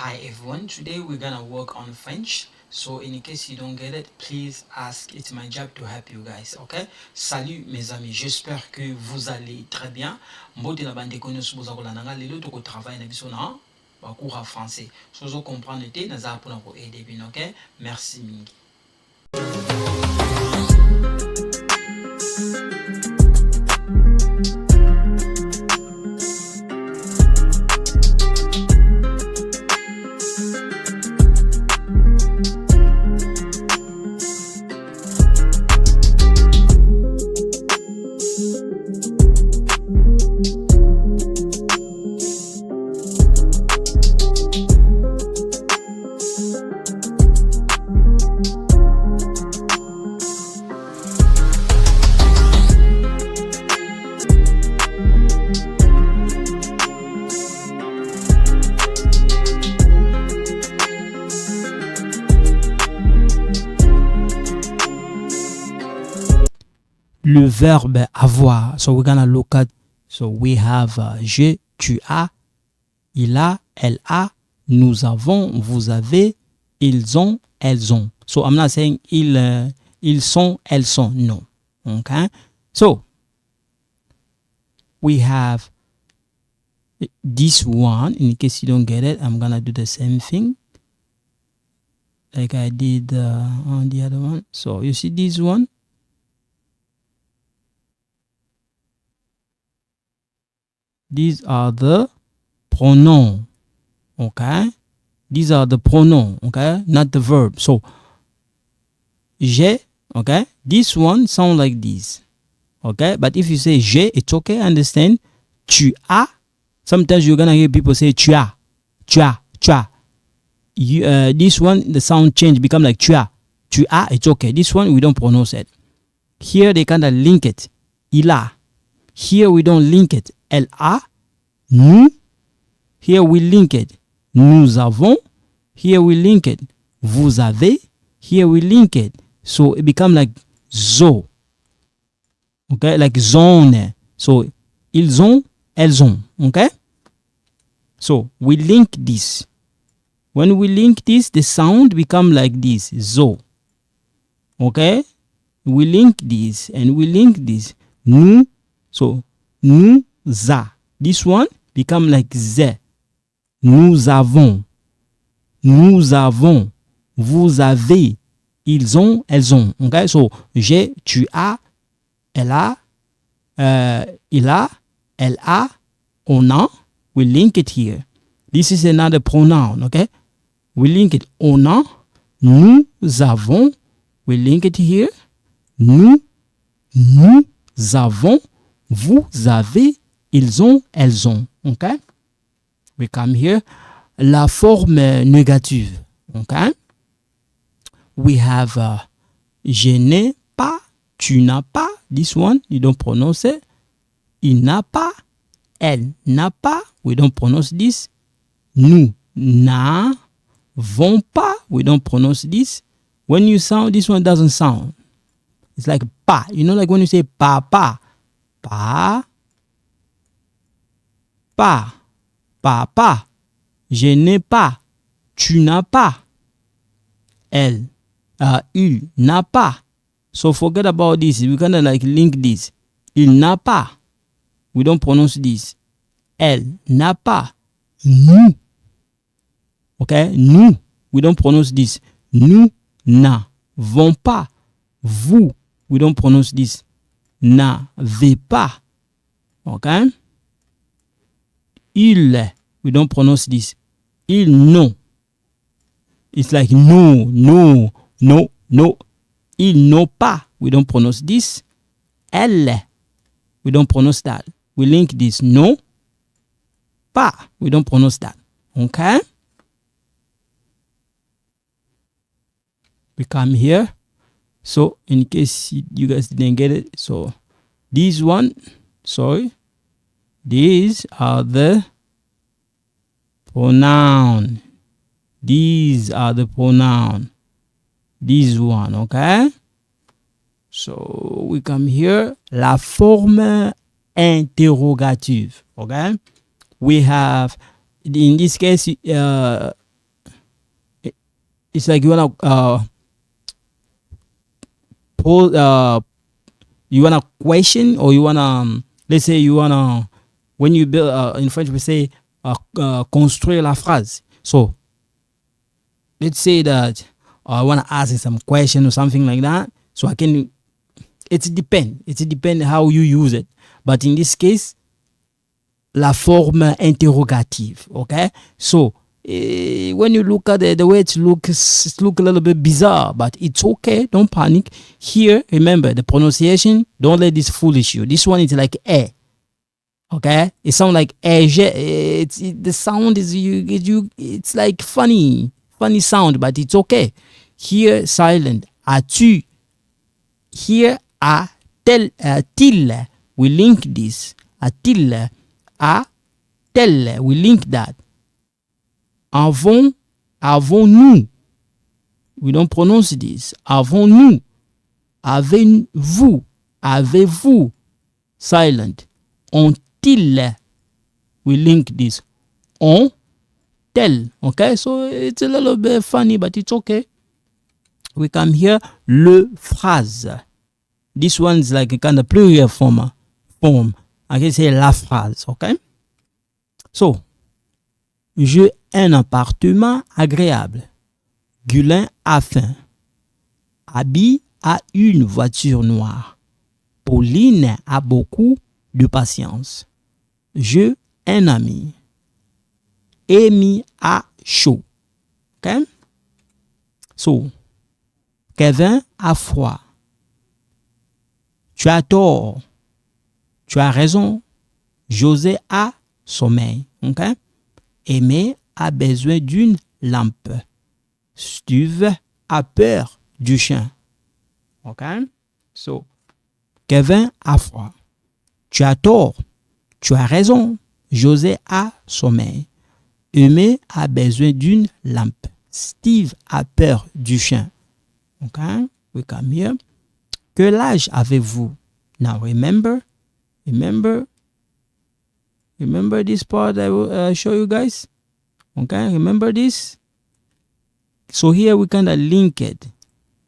Hi everyone, today we're gonna work on French. So in case you don't get it, please ask. It's my job to help you guys, okay? Salut mes amis, j'espère que vous allez très bien. Mbote la bande konyo suboza kolananga lelo to ko travail na biso na ba cours à français. Sozo comprendre te na za pona ko aider bien, okay? Merci mingi. Le verbe avoir. So we're gonna look at. So we have je, tu as, il a, elle a, nous avons, vous avez, ils ont, elles ont. So I'm not saying ils sont, elles sont. No. Okay. So we have this one. In case you don't get it, I'm gonna do the same thing like I did on the other one. So you see this one. These are the pronouns, okay? These are the pronouns, okay? Not the verb. So, j'ai, okay? This one sound like this, okay? But if you say j'ai, it's okay, understand? Tu as, sometimes you're gonna hear people say tu as, tu as, tu as. This one, the sound change, become like tu as, it's okay. This one, we don't pronounce it. Here, they kind of link it. Il a. Here, we don't link it. Elle a, nous. Here we link it. Nous avons. Here we link it. Vous avez. Here we link it. So it become like zo. Okay, like zone. So ils ont, elles ont. Okay. So we link this. When we link this, the sound become like this. Zo. Okay. We link this and we link this. Nous. So nous a. This one become like ze. Nous avons. Nous avons. Vous avez. Ils ont. Elles ont. Okay. So j'ai, tu as, elle a, il a, elle a, on a. We link it here. This is another pronoun. Okay. We link it. On a. Nous avons. We link it here. Nous avons. Vous avez, ils ont, elles ont. Okay? We come here. La forme négative. Okay? We have je n'ai pas, tu n'as pas. This one, you don't pronounce it. Il n'a pas, elle n'a pas. We don't pronounce this. Nous n'avons pas. We don't pronounce this. When you sound, this one doesn't sound. It's like pa. You know, like when you say papa. Pa, pas, papa, je n'ai pas, tu n'as pas, elle, il n'a pas. So forget about this. We're gonna like link this. Il n'a pas. We don't pronounce this. Elle n'a pas. Nous. Okay? Nous. We don't pronounce this. Nous n'avons pas. Vous. We don't pronounce this. N'avez pas. Okay? Il. We don't pronounce this. Ils n'ont. It's like no, no, no, no. Ils n'ont pas. We don't pronounce this. Elle. We don't pronounce that. We link this. No. Pas. We don't pronounce that. Okay? We come here. So, in case you guys didn't get it, so these one, sorry, these are the pronoun. These are the pronoun. This one, okay? So, we come here. La forme interrogative, okay? We have, in this case, it's like you wanna pose you wanna question, or you wanna let's say you wanna, when you build in French we say construire la phrase. So let's say that I wanna ask some question or something like that. So I can, it depends how you use it. But in this case, la forme interrogative. Okay, so when you look at the way it looks a little bit bizarre, but it's okay, don't panic. Here, remember the pronunciation, don't let this foolish you. This one is like eh. Okay, it sounds like eh. The sound is it's like funny sound, but it's okay. Here silent. As-tu? Here a-t-il, we link this. A-t-il, a-tel, we link that. Avons-nous? We don't pronounce this. Avons-nous? Avez-vous? Avez-vous? Silent. Ont-ils? We link this. On-tel. Okay, so it's a little bit funny, but it's okay. We come here, le phrase. This one's like a kind of plural form. I can say la phrase, okay? So, j'ai un appartement agréable. Gulin a faim. Abby a une voiture noire. Pauline a beaucoup de patience. J'ai un ami. Amy a chaud. Okay? So, Kevin a froid. Tu as tort. Tu as raison. José a sommeil. Okay? Aimé a besoin d'une lampe. Steve a peur du chien. Okay? So, Kevin a froid. Tu as tort. Tu as raison. José a sommeil. Aimé a besoin d'une lampe. Steve a peur du chien. Okay? We come here. Quel âge avez-vous? Now remember this part I will show you guys. Okay? Remember this? So here we kind of link it.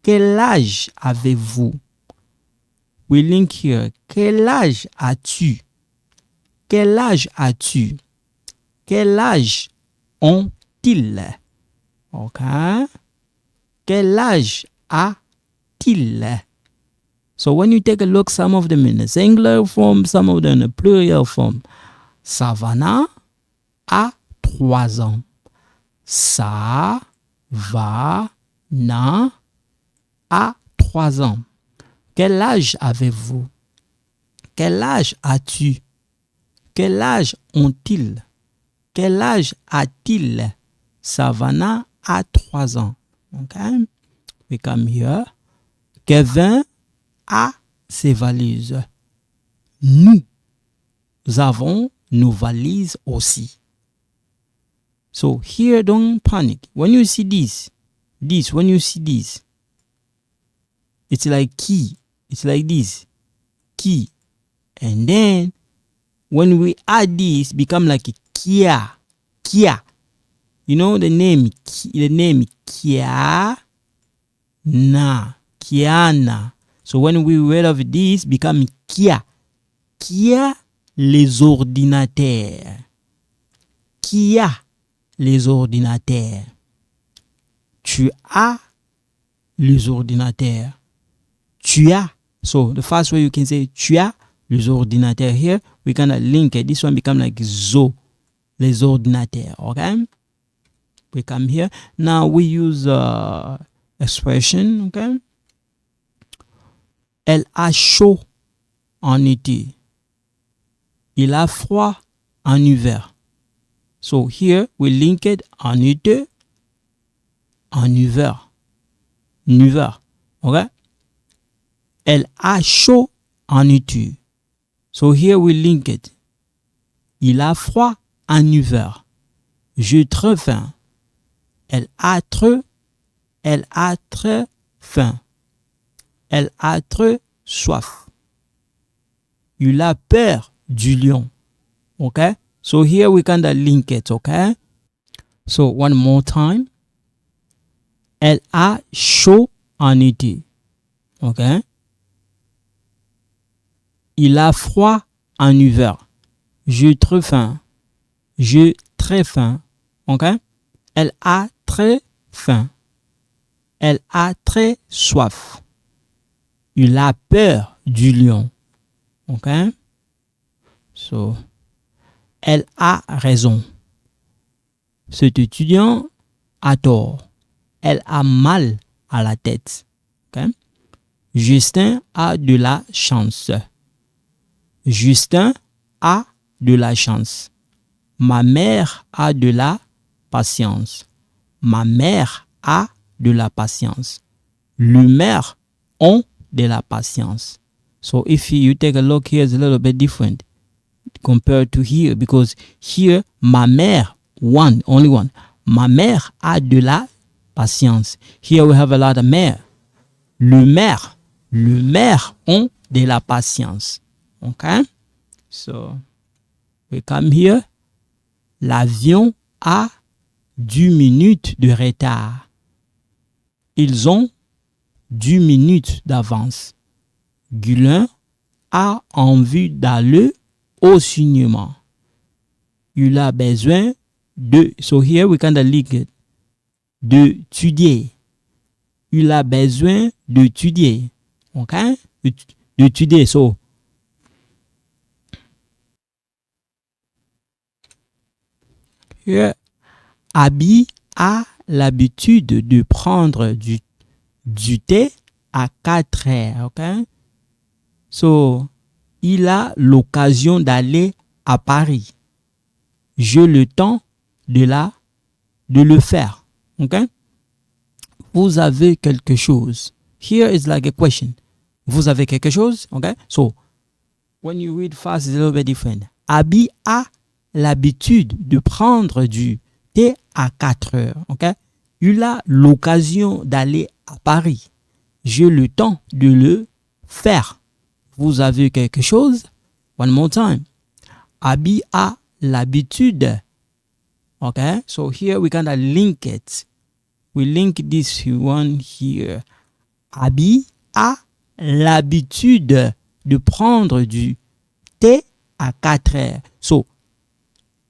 Quel âge avez-vous? We link here. Quel âge as-tu? Quel âge as-tu? Quel âge ont-ils? Okay? Quel âge a-t-il? So when you take a look, some of them in the singular form, some of them in the plural form. Savannah a 3 ans. Savannah a 3 ans. Quel âge avez-vous? Quel âge as-tu? Quel âge ont-ils? Quel âge a-t-il? Savannah a 3 ans. Okay? We come here. Kevin a ses valises. Nous avons nos valises aussi. So here, don't panic. When you see when you see this, it's like key. It's like this. Key. And then when we add this, become like a Kia. Kia. You know the name Kia. Kiana. So when we read of this, become Kia. Kia les ordinateurs. Kia les ordinateurs. Tu as les ordinateurs. Tu as. So the first way you can say tu as les ordinateurs. Here we kind of link it. This one become like zo. Les ordinateurs. Okay. We come here. Now we use expression. Okay. Elle a chaud en été. Il a froid en hiver. So here we link it en été, en hiver. Hiver. Okay? Elle a chaud en été. So here we link it. Il a froid en hiver. J'ai très faim. Elle a très faim. Elle a très soif. Il a peur du lion. Okay? So here we kind of link it, okay? So one more time. Elle a chaud en été. OK? Il a froid en hiver. J'ai très faim. J'ai très faim. OK? Elle a très faim. Elle a très soif. Il a peur du lion. OK? So, elle a raison. Cet étudiant a tort. Elle a mal à la tête. OK? Justin a de la chance. Justin a de la chance. Ma mère a de la patience. Ma mère a de la patience. Le mère ont de la patience. So if you take a look here, it's a little bit different compared to here, because here, ma mère, one, only one. Ma mère a de la patience. Here we have a lot of mère. Le maire ont de la patience. Okay? So, we come here. L'avion a 10 minutes de retard. Ils ont 10 minutes d'avance. Guylain a envie d'aller au cinéma. Il a besoin de... So here we kind of link it. D'étudier. Il a besoin d'étudier. OK? D'étudier. So, here, Abby a l'habitude de prendre du thé à 4 heures. OK? So, il a l'occasion d'aller à Paris. J'ai le temps de le faire. OK? Vous avez quelque chose. Here is like a question. Vous avez quelque chose? OK? So, when you read fast, it's a little bit different. Abby a l'habitude de prendre du thé à 4 heures. OK? Il a l'occasion d'aller à Paris. J'ai le temps de le faire. Vous avez quelque chose? One more time. Abby a l'habitude. Okay? So here we kind of link it. We link this one here. Abby a l'habitude de prendre du thé à 4 heures. So,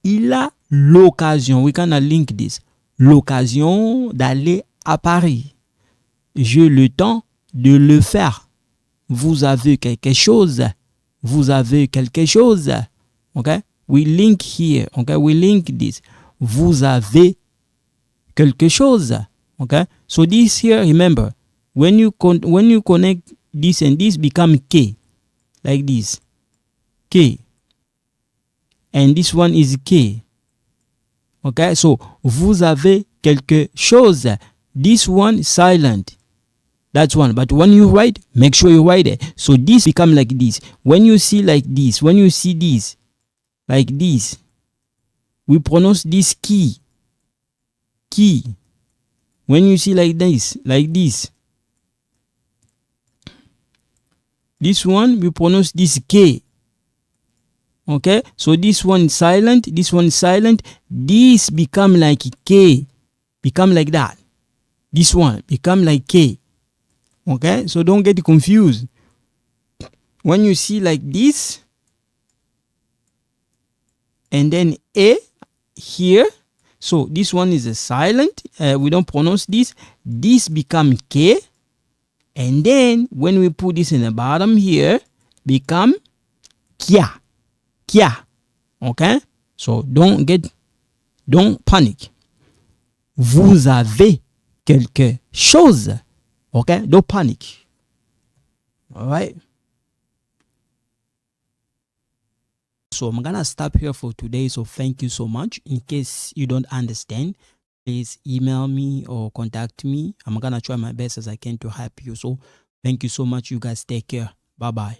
il a l'occasion. We kind of link this. L'occasion d'aller à Paris. J'ai le temps de le faire. Vous avez quelque chose. Vous avez quelque chose. Okay? We link here. Okay? We link this. Vous avez quelque chose. Okay? So this here, remember, when you connect this and this become K. Like this. K. And this one is K. Okay? So, vous avez quelque chose. This one silent. That's one. But when you write, make sure you write it. So this become like this. When you see like this, when you see this, like this, we pronounce this key. Key. When you see like this, this one, we pronounce this K. Okay? So this one is silent, this one is silent. This become like K. Become like that. This one become like K. Okay, so don't get confused. When you see like this, and then A here, so this one is a silent. We don't pronounce this. This become K, and then when we put this in the bottom here, become Kia. Kia. Okay, so don't panic. Vous avez quelque chose. Okay, don't panic. All right. So I'm gonna stop here for today. So thank you so much. In case you don't understand, please email me or contact me. I'm gonna try my best as I can to help you. So thank you so much. You guys take care. Bye bye.